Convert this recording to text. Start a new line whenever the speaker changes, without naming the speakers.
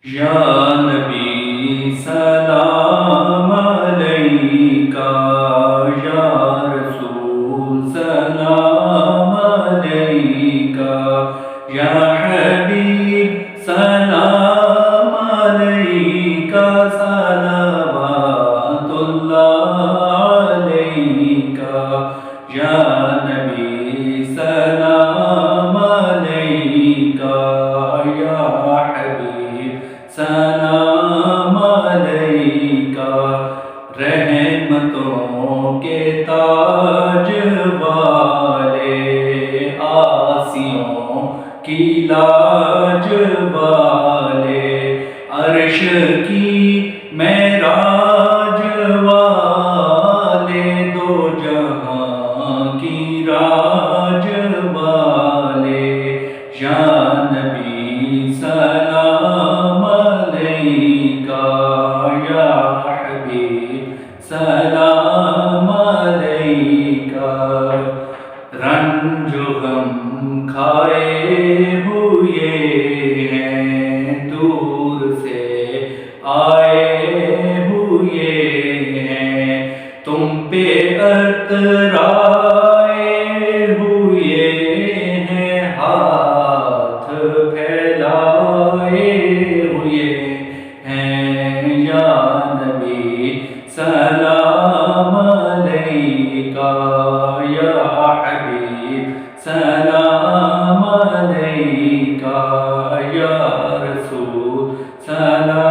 یا نبی سلام علیکہ، یا رسول سلام علیکہ، یا حبیب سلام علیکہ، صلوات اللہ علیکہ، یا نبی سلام علیکہ، یا حبیب سلام علیکہ، رحمتوں کے تاج والے، آسیوں کی لاج والے، عرش کی معراج والے، دو جہاں کی راج والے، یا نبی سلام علیکہ، یا حبیب سلام علیکہ، رنج و غم کھائے ہوئے ہیں، دور سے آئے ہوئے ہیں، تم پہ اترائے ہوئے ہیں، ہاتھ پھیلائے ہوئے ہیں، یا نبی سلام علیکہ، یا حبیب سلام علیکہ، یا رسول سلام